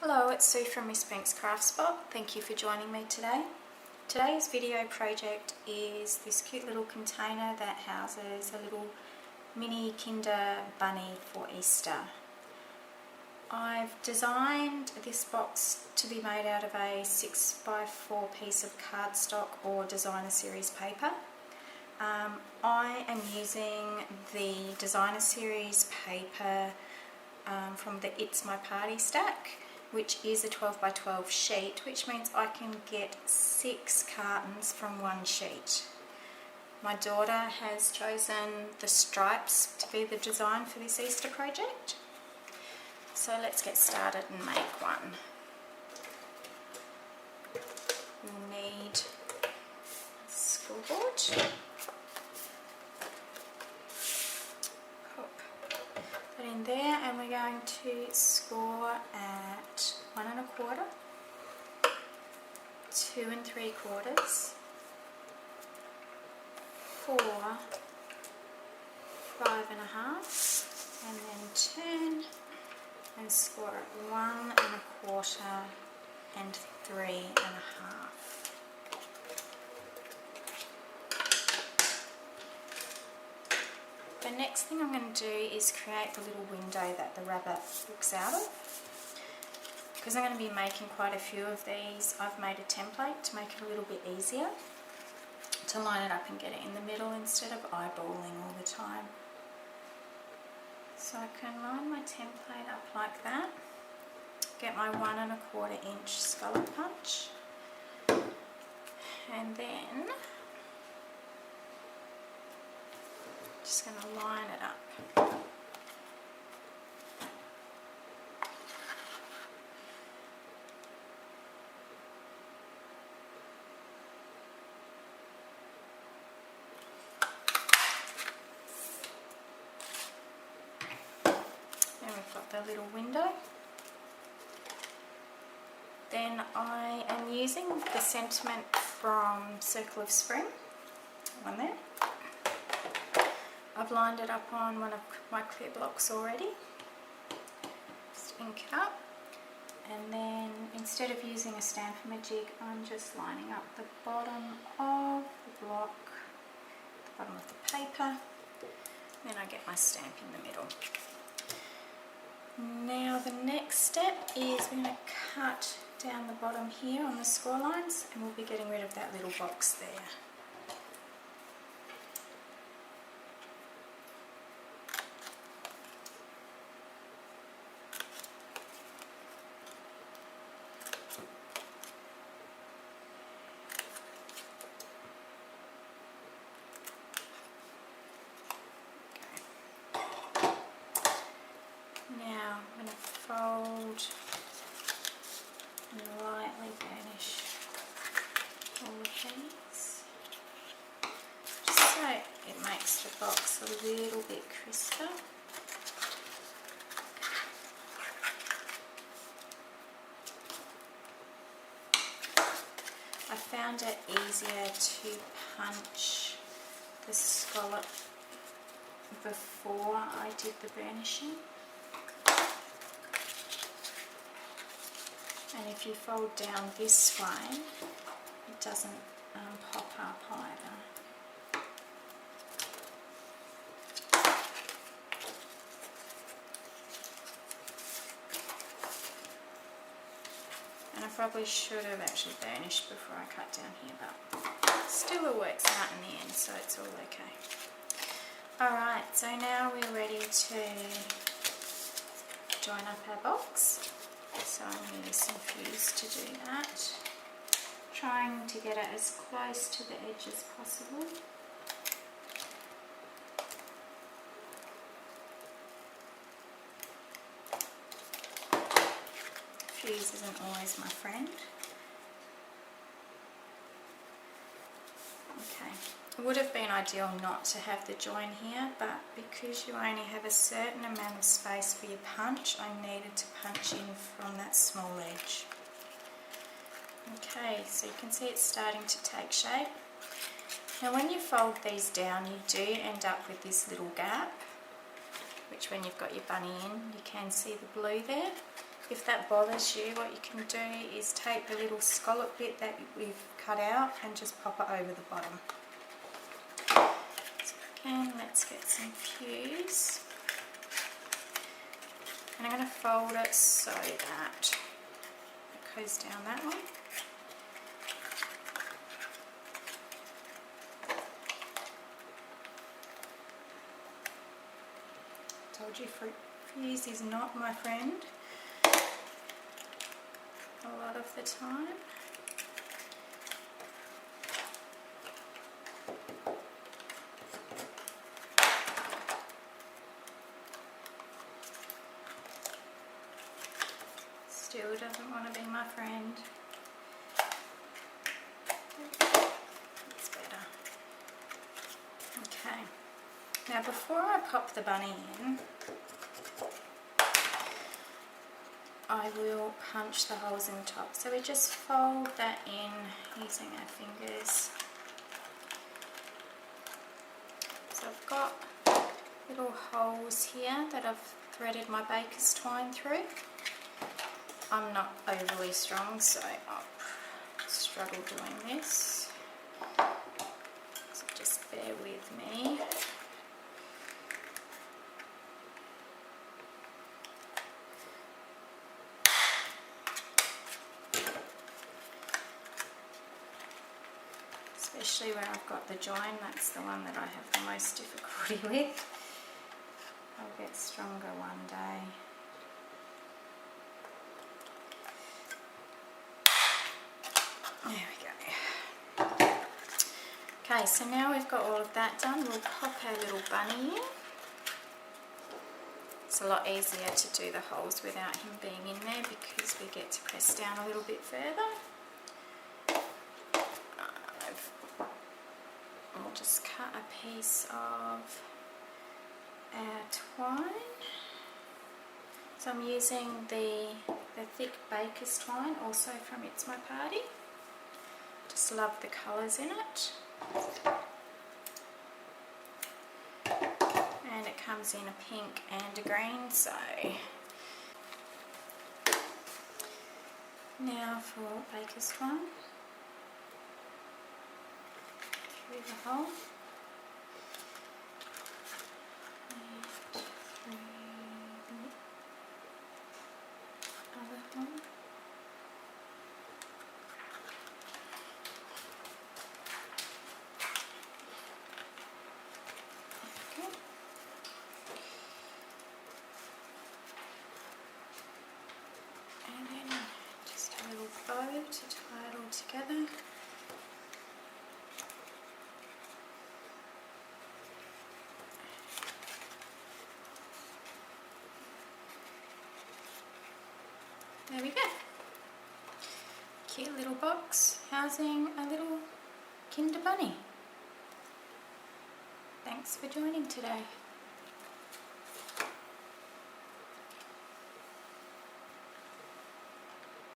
Hello, it's Sue from Miss Pink's Craft Spot. Thank you for joining me today. Today's video project is this cute little container that houses a little mini Kinder bunny for Easter. I've designed this box to be made out of a 6x4 piece of cardstock or designer series paper. I am using the designer series paper from the It's My Party stack, which is a 12x12 sheet, which means I can get 6 cartons from one sheet. My daughter has chosen the stripes to be the design for this Easter project. So let's get started and make one. We'll need a scoreboard. Put in there, and we're going to score at 1 1/4, 2 3/4, 4, 5 1/2, and then turn and score at 1 1/4 and 3 1/2. The next thing I'm going to do is create the little window that the rabbit looks out of. Because I'm going to be making quite a few of these, I've made a template to make it a little bit easier to line it up and get it in the middle instead of eyeballing all the time. So I can line my template up like that, get my 1 1/4 inch scallop punch, and then just going to line it up. Then we've got the little window. Then I am using the sentiment from Circle of Spring, one there. I've lined it up on one of my clear blocks already. Just ink it up, and then instead of using a Stampin' jig, I'm just lining up the bottom of the block, the bottom of the paper, then I get my stamp in the middle. Now the next step is we're going to cut down the bottom here on the score lines, and we'll be getting rid of that little box there. Now I'm going to fold and lightly burnish all of these, just so it makes the box a little bit crisper. I found it easier to punch the scallop before I did the burnishing. And if you fold down this way, it doesn't pop up either. And I probably should have actually burnished before I cut down here, but still it works out in the end, so it's all okay. Alright, so now we're ready to join up our box. So I'm going to use some fuse to do that, trying to get it as close to the edge as possible. Fuse isn't always my friend. Okay, it would have been ideal not to have the join here, but because you only have a certain amount of space for your punch, I needed to punch in from that small edge. Okay, so you can see it's starting to take shape. Now when you fold these down, you do end up with this little gap, which when you've got your bunny in, you can see the blue there. If that bothers you, what you can do is take the little scallop bit that we've cut out and just pop it over the bottom. So again, let's get some fuse. And I'm going to fold it so that it goes down that way. Told you fuse is not my friend a lot of the time. Still doesn't want to be my friend. It's better. Okay. Now before I pop the bunny in, I will punch the holes in the top. So we just fold that in using our fingers. So I've got little holes here that I've threaded my baker's twine through. I'm not overly strong, so I'll struggle doing this. So just bear with me. Especially where I've got the join, that's the one that I have the most difficulty with. I'll get stronger one day. There we go. Okay, so now we've got all of that done, we'll pop our little bunny in. It's a lot easier to do the holes without him being in there because we get to press down a little bit further. We'll just cut a piece of our twine. So I'm using the thick baker's twine, also from It's My Party. Just love the colours in it. And it comes in a pink and a green, so now for baker's twine. Through the hole and through the other hole. Okay. And then just a little bow to tie it all together. There we go. Cute little box housing a little Kinder Bunny. Thanks for joining today.